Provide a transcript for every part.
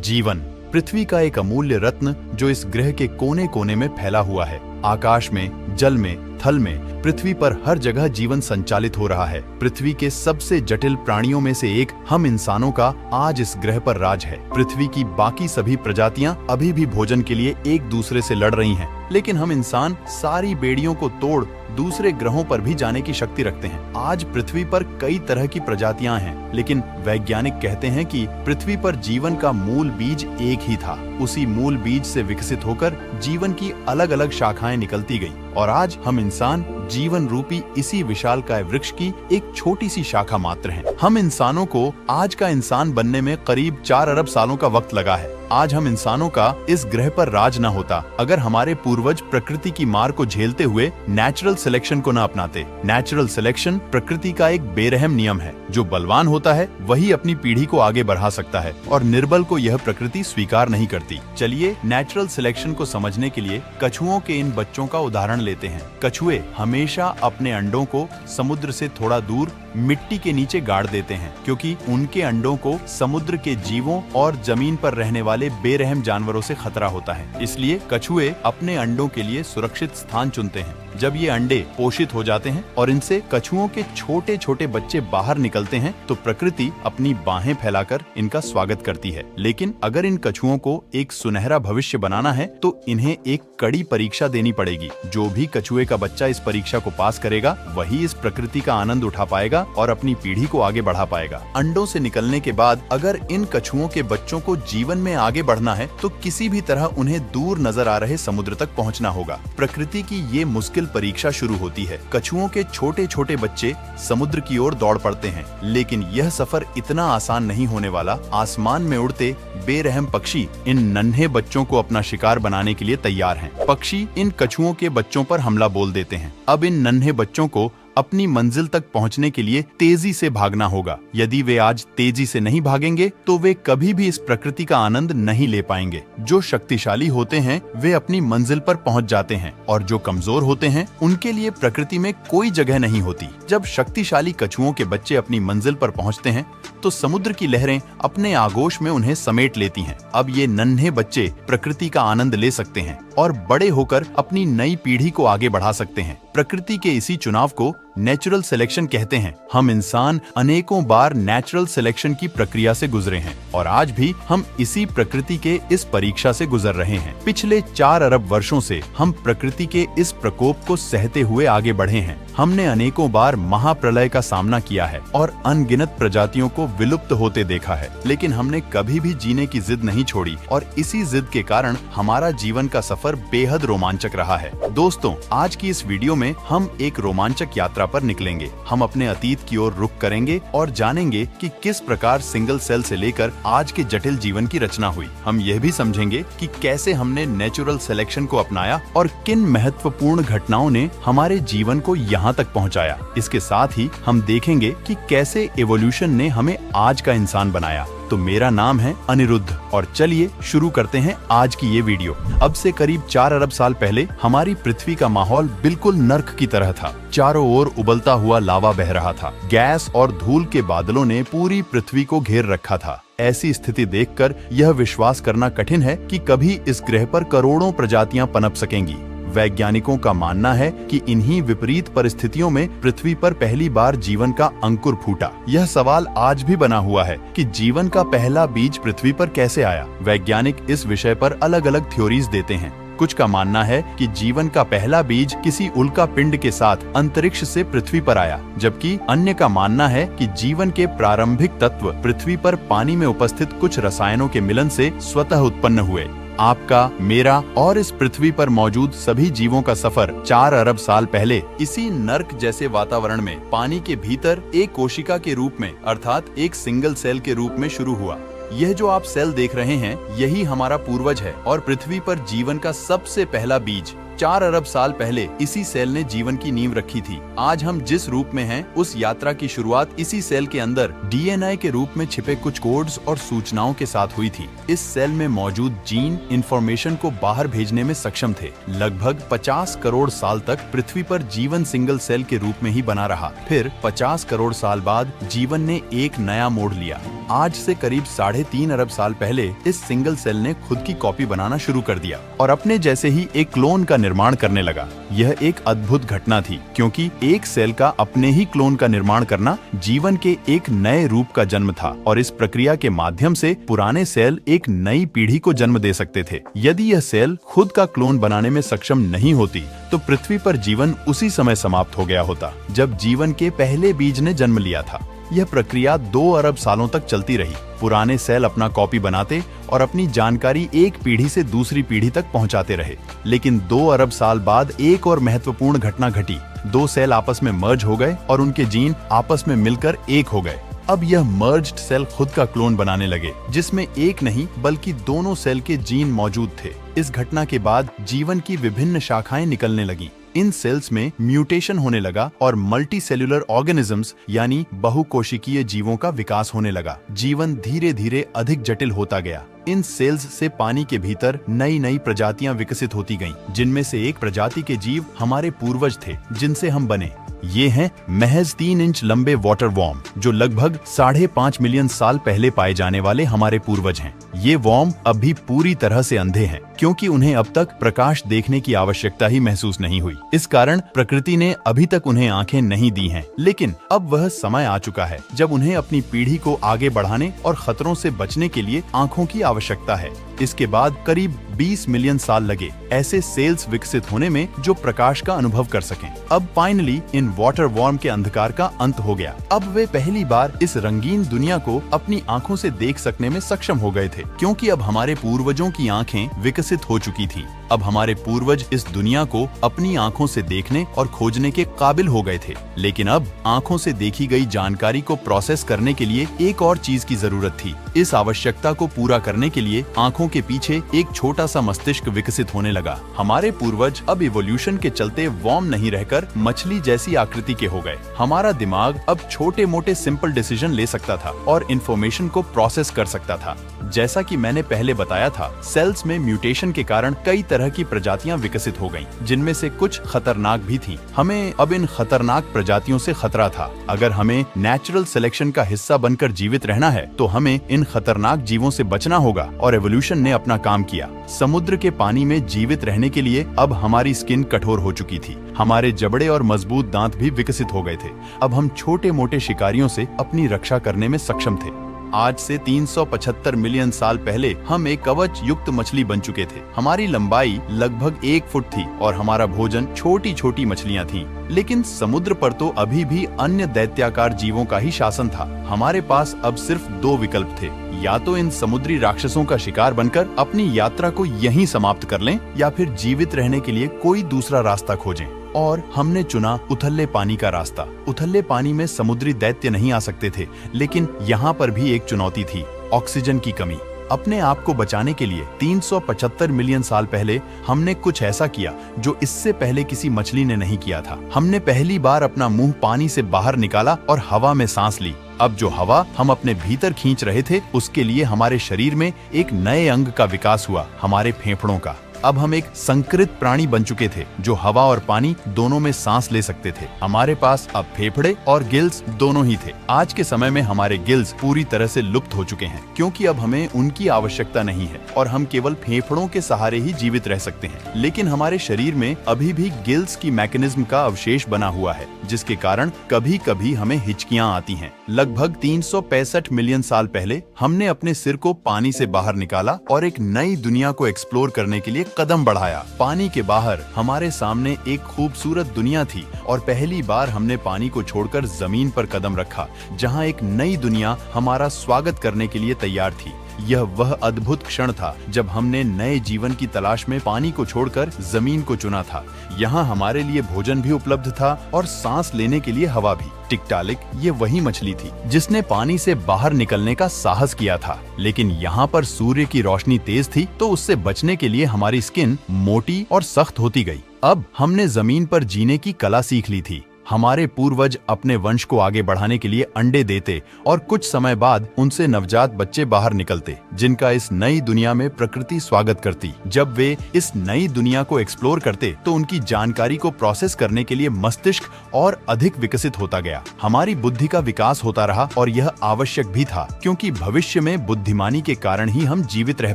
जीवन, पृथ्वी का एक अमूल्य रत्न जो इस ग्रह के कोने कोने में फैला हुआ है। आकाश में, जल में, थल में, पृथ्वी पर हर जगह जीवन संचालित हो रहा है। पृथ्वी के सबसे जटिल प्राणियों में से एक हम इंसानों का आज इस ग्रह पर राज है। पृथ्वी की बाकी सभी प्रजातियां अभी भी भोजन के लिए एक दूसरे से लड़ रही हैं, लेकिन हम इंसान सारी बेड़ियों को तोड़ दूसरे ग्रहों पर भी जाने की शक्ति रखते हैं। आज पृथ्वी पर कई तरह की प्रजातियां हैं, लेकिन वैज्ञानिक कहते हैं कि पृथ्वी पर जीवन का मूल बीज एक ही था। उसी मूल बीज से विकसित होकर जीवन की अलग अलग शाखाएं निकलती गईं, और आज हम इंसान जीवन रूपी इसी विशालकाय वृक्ष की एक छोटी सी शाखा मात्र हैं। हम इंसानों को आज का इंसान बनने में करीब 4 अरब सालों का वक्त लगा है। आज हम इंसानों का इस ग्रह पर राज न होता अगर हमारे पूर्वज प्रकृति की मार को झेलते हुए नेचुरल सिलेक्शन को न अपनाते। नेचुरल सिलेक्शन प्रकृति का एक बेरहम नियम है। जो बलवान होता है वही अपनी पीढ़ी को आगे बढ़ा सकता है, और निर्बल को यह प्रकृति स्वीकार नहीं करती। चलिए नेचुरल सिलेक्शन को समझने के लिए कछुओं के इन बच्चों का उदाहरण लेते हैं। कछुए हमेशा अपने अंडों को समुद्र से थोड़ा दूर मिट्टी के नीचे गाड़ देते हैं, क्योंकि उनके अंडों को समुद्र के जीवों और जमीन पर रहने वाले बेरहम जानवरों से खतरा होता है। इसलिए कछुए अपने अंडों के लिए सुरक्षित स्थान चुनते हैं। जब ये अंडे पोषित हो जाते हैं और इनसे कछुओं के छोटे छोटे बच्चे बाहर निकलते हैं, तो प्रकृति अपनी बाहें फैलाकर इनका स्वागत करती है। लेकिन अगर इन कछुओं को एक सुनहरा भविष्य बनाना है तो इन्हें एक कड़ी परीक्षा देनी पड़ेगी। जो भी कछुए का बच्चा इस परीक्षा को पास करेगा वही इस प्रकृति का आनंद उठा पाएगा और अपनी पीढ़ी को आगे बढ़ा पाएगा। अंडों से निकलने के बाद अगर इन कछुओं के बच्चों को जीवन में आगे बढ़ना है तो किसी भी तरह उन्हें दूर नजर आ रहे समुद्र तक पहुंचना होगा। प्रकृति की ये मुश्किल परीक्षा शुरू होती है। कछुओं के छोटे छोटे बच्चे समुद्र की ओर दौड़ पड़ते हैं, लेकिन यह सफर इतना आसान नहीं होने वाला। आसमान में उड़ते बेरहम पक्षी इन नन्हे बच्चों को अपना शिकार बनाने के लिए तैयार हैं। पक्षी इन कछुओं के बच्चों पर हमला बोल देते हैं। अब इन नन्हे बच्चों को अपनी मंजिल तक पहुंचने के लिए तेजी से भागना होगा। यदि वे आज तेजी से नहीं भागेंगे तो वे कभी भी इस प्रकृति का आनंद नहीं ले पाएंगे। जो शक्तिशाली होते हैं वे अपनी मंजिल पर पहुंच जाते हैं, और जो कमजोर होते हैं उनके लिए प्रकृति में कोई जगह नहीं होती। जब शक्तिशाली कछुओं के बच्चे अपनी मंजिल पर पहुंचते हैं तो समुद्र की लहरें अपने आगोश में उन्हें समेट लेती हैं। अब ये नन्हे बच्चे प्रकृति का आनंद ले सकते हैं और बड़े होकर अपनी नई पीढ़ी को आगे बढ़ा सकते हैं। प्रकृति के इसी चुनाव को नेचुरल सिलेक्शन कहते हैं। हम इंसान अनेकों बार नेचुरल सिलेक्शन की प्रक्रिया से गुजरे हैं, और आज भी हम इसी प्रकृति के इस परीक्षा से गुजर रहे हैं। पिछले 4 अरब वर्षों से हम प्रकृति के इस प्रकोप को सहते हुए आगे बढ़े हैं। हमने अनेकों बार महाप्रलय का सामना किया है और अनगिनत प्रजातियों को विलुप्त होते देखा है, लेकिन हमने कभी भी जीने की जिद नहीं छोड़ी, और इसी जिद के कारण हमारा जीवन का सफर बेहद रोमांचक रहा है। दोस्तों, आज की इस वीडियो में हम एक रोमांचक यात्रा पर निकलेंगे। हम अपने अतीत की ओर रुख करेंगे और जानेंगे कि किस प्रकार सिंगल सेल से लेकर आज के जटिल जीवन की रचना हुई। हम यह भी समझेंगे कि कैसे हमने नेचुरल सिलेक्शन को अपनाया और किन महत्वपूर्ण घटनाओं ने हमारे जीवन को यहाँ तक पहुँचाया। इसके साथ ही हम देखेंगे कि कैसे एवोल्यूशन ने हमें आज का इंसान बनाया। तो मेरा नाम है अनिरुद्ध, और चलिए शुरू करते हैं आज की ये वीडियो। अब से करीब 4 अरब साल पहले हमारी पृथ्वी का माहौल बिल्कुल नर्क की तरह था। चारों ओर उबलता हुआ लावा बह रहा था। गैस और धूल के बादलों ने पूरी पृथ्वी को घेर रखा था। ऐसी स्थिति देखकर यह विश्वास करना कठिन है कि कभी इस ग्रह पर करोड़ों प्रजातियां पनप सकेंगी। वैज्ञानिकों का मानना है कि इन्हीं विपरीत परिस्थितियों में पृथ्वी पर पहली बार जीवन का अंकुर फूटा। यह सवाल आज भी बना हुआ है कि जीवन का पहला बीज पृथ्वी पर कैसे आया। वैज्ञानिक इस विषय पर अलग अलग थ्योरीज देते हैं। कुछ का मानना है कि जीवन का पहला बीज किसी उल्का पिंड के साथ अंतरिक्ष से पृथ्वी पर आया, जबकि अन्य का मानना है कि जीवन के प्रारंभिक तत्व पृथ्वी पर पानी में उपस्थित कुछ रसायनों के मिलन से स्वतः उत्पन्न हुए। आपका, मेरा और इस पृथ्वी पर मौजूद सभी जीवों का सफर 4 अरब साल पहले इसी नर्क जैसे वातावरण में पानी के भीतर एक कोशिका के रूप में, अर्थात एक सिंगल सेल के रूप में शुरू हुआ। यह जो आप सेल देख रहे हैं यही हमारा पूर्वज है, और पृथ्वी पर जीवन का सबसे पहला बीज 4 अरब साल पहले इसी सेल ने जीवन की नींव रखी थी। आज हम जिस रूप में हैं, उस यात्रा की शुरुआत इसी सेल के अंदर डीएनए के रूप में छिपे कुछ कोड्स और सूचनाओं के साथ हुई थी। इस सेल में मौजूद जीन इंफॉर्मेशन को बाहर भेजने में सक्षम थे। लगभग 50 करोड़ साल तक पृथ्वी पर जीवन सिंगल सेल के रूप में ही बना रहा। फिर 50 करोड़ साल बाद जीवन ने एक नया मोड़ लिया। आज से करीब 3.5 अरब साल पहले इस सिंगल सेल ने खुद की कॉपी बनाना शुरू कर दिया और अपने जैसे ही एक क्लोन का निर्माण करने लगा। यह एक अद्भुत घटना थी, क्योंकि एक सेल का अपने ही क्लोन का निर्माण करना जीवन के एक नए रूप का जन्म था और इस प्रक्रिया के माध्यम से पुराने सेल एक नई पीढ़ी को जन्म दे सकते थे। यदि यह सेल खुद का क्लोन बनाने में सक्षम नहीं होती तो पृथ्वी पर जीवन उसी समय समाप्त हो गया होता जब जीवन के पहले बीज ने जन्म लिया था। यह प्रक्रिया 2 अरब सालों तक चलती रही। पुराने सेल अपना कॉपी बनाते और अपनी जानकारी एक पीढ़ी से दूसरी पीढ़ी तक पहुंचाते रहे। लेकिन 2 अरब साल बाद एक और महत्वपूर्ण घटना घटी। 2 सेल आपस में मर्ज हो गए और उनके जीन आपस में मिलकर एक हो गए। अब यह मर्ज्ड सेल खुद का क्लोन बनाने लगे, जिसमें एक नहीं बल्कि दोनों सेल के जीन मौजूद थे। इस घटना के बाद जीवन की विभिन्न शाखाएं निकलने लगी। इन सेल्स में म्यूटेशन होने लगा और मल्टी सेल्यूलर ऑर्गेनिजम्स यानी बहुकोशिकीय जीवों का विकास होने लगा। जीवन धीरे धीरे अधिक जटिल होता गया। इन सेल्स से पानी के भीतर नई नई प्रजातियां विकसित होती गईं, जिनमें से एक प्रजाति के जीव हमारे पूर्वज थे, जिनसे हम बने। ये हैं महज 3 इंच लंबे वाटर वॉर्म, जो लगभग 5.5 मिलियन साल पहले पाए जाने वाले हमारे पूर्वज हैं। ये वॉर्म अभी पूरी तरह से अंधे हैं, क्योंकि उन्हें अब तक प्रकाश देखने की आवश्यकता ही महसूस नहीं हुई। इस कारण प्रकृति ने अभी तक उन्हें आंखें नहीं दी हैं। लेकिन अब वह समय आ चुका है जब उन्हें अपनी पीढ़ी को आगे बढ़ाने और खतरों से बचने के लिए आंखों की आवश्यकता है। इसके बाद करीब 20 मिलियन साल लगे ऐसे सेल्स विकसित होने में जो प्रकाश का अनुभव कर सकें। अब फाइनली इन वाटर वॉर्म के अंधकार का अंत हो गया। अब वे पहली बार इस रंगीन दुनिया को अपनी आंखों से देख सकने में सक्षम हो गए थे, क्योंकि अब हमारे पूर्वजों की आंखें विकसित हो चुकी थीं। अब हमारे पूर्वज इस दुनिया को अपनी आंखों से देखने और खोजने के काबिल हो गए थे। लेकिन अब आंखों से देखी गई जानकारी को प्रोसेस करने के लिए एक और चीज की जरूरत थी। इस आवश्यकता को पूरा करने के लिए आंखों के पीछे एक छोटा सा मस्तिष्क विकसित होने लगा। हमारे पूर्वज अब इवोल्यूशन के चलते वॉर्म नहीं रहकर मछली जैसी आकृति के हो गए। हमारा दिमाग अब छोटे मोटे सिंपल डिसीजन ले सकता था और इंफॉर्मेशन को प्रोसेस कर सकता था। जैसा कि मैंने पहले बताया था, सेल्स में म्यूटेशन के कारण कई तरह की प्रजातियां विकसित हो गईं, जिनमें से कुछ खतरनाक भी थीं। हमें अब इन खतरनाक प्रजातियों से खतरा था। अगर हमें नेचुरल सिलेक्शन का हिस्सा बनकर जीवित रहना है, तो हमें इन खतरनाक जीवों से बचना होगा और एवोल्यूशन ने अपना काम किया। समुद्र के पानी में जीवित रहने के लिए अब हमारी स्किन कठोर हो चुकी थी। हमारे जबड़े और मजबूत दांत भी विकसित हो गए थे। अब हम छोटे मोटे शिकारियों से अपनी रक्षा करने में सक्षम थे। आज से 375 मिलियन साल पहले हम एक कवच युक्त मछली बन चुके थे। हमारी लंबाई लगभग 1 फुट थी और हमारा भोजन छोटी छोटी मछलियां थीं। लेकिन समुद्र पर तो अभी भी अन्य दैत्याकार जीवों का ही शासन था। हमारे पास अब सिर्फ 2 विकल्प थे, या तो इन समुद्री राक्षसों का शिकार बनकर अपनी यात्रा को यहीं समाप्त कर लें, या फिर जीवित रहने के लिए कोई दूसरा रास्ता खोजें। और हमने चुना उथले पानी का रास्ता। उथले पानी में समुद्री दैत्य नहीं आ सकते थे, लेकिन यहाँ पर भी एक चुनौती थी, ऑक्सीजन की कमी। अपने आप को बचाने के लिए 375 मिलियन साल पहले हमने कुछ ऐसा किया जो इससे पहले किसी मछली ने नहीं किया था। हमने पहली बार अपना मुंह पानी से बाहर निकाला और हवा में सांस ली। अब जो हवा हम अपने भीतर खींच रहे थे, उसके लिए हमारे शरीर में एक नए अंग का विकास हुआ, हमारे फेफड़ों का। अब हम एक संकरित प्राणी बन चुके थे जो हवा और पानी दोनों में सांस ले सकते थे। हमारे पास अब फेफड़े और गिल्स दोनों ही थे। आज के समय में हमारे गिल्स पूरी तरह से लुप्त हो चुके हैं, क्योंकि अब हमें उनकी आवश्यकता नहीं है और हम केवल फेफड़ों के सहारे ही जीवित रह सकते हैं। लेकिन हमारे शरीर में अभी भी गिल्स की मैकेनिज्म का अवशेष बना हुआ है, जिसके कारण कभी कभी हमें हिचकियां आती हैं। लगभग 365 मिलियन साल पहले हमने अपने सिर को पानी से बाहर निकाला और एक नई दुनिया को एक्सप्लोर करने के लिए कदम बढ़ाया। पानी के बाहर हमारे सामने एक खूबसूरत दुनिया थी और पहली बार हमने पानी को छोड़कर जमीन पर कदम रखा, जहां एक नई दुनिया हमारा स्वागत करने के लिए तैयार थी। यह वह अद्भुत क्षण था जब हमने नए जीवन की तलाश में पानी को छोड़कर जमीन को चुना था। यहाँ हमारे लिए भोजन भी उपलब्ध था और सांस लेने के लिए हवा भी। टिकटालिक ये वही मछली थी जिसने पानी से बाहर निकलने का साहस किया था, लेकिन यहाँ पर सूर्य की रोशनी तेज थी तो उससे बचने के लिए हमारी स्किन मोटी और सख्त होती गई। अब हमने जमीन पर जीने की कला सीख ली थी। हमारे पूर्वज अपने वंश को आगे बढ़ाने के लिए अंडे देते और कुछ समय बाद उनसे नवजात बच्चे बाहर निकलते, जिनका इस नई दुनिया में प्रकृति स्वागत करती। जब वे इस नई दुनिया को एक्सप्लोर करते तो उनकी जानकारी को प्रोसेस करने के लिए मस्तिष्क और अधिक विकसित होता गया। हमारी बुद्धि का विकास होता रहा और यह आवश्यक भी था, क्योंकि भविष्य में बुद्धिमानी के कारण ही हम जीवित रह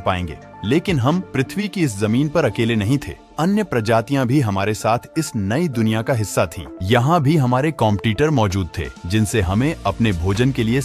पाएंगे। लेकिन हम पृथ्वी की इस जमीन पर अकेले नहीं थे। अन्य प्रजातियां भी हमारे साथ इस नई दुनिया का हिस्सा थीं। यहाँ भी हमारे कॉम्पिटिटर मौजूद थे, जिनसे हमें अपने भोजन के लिए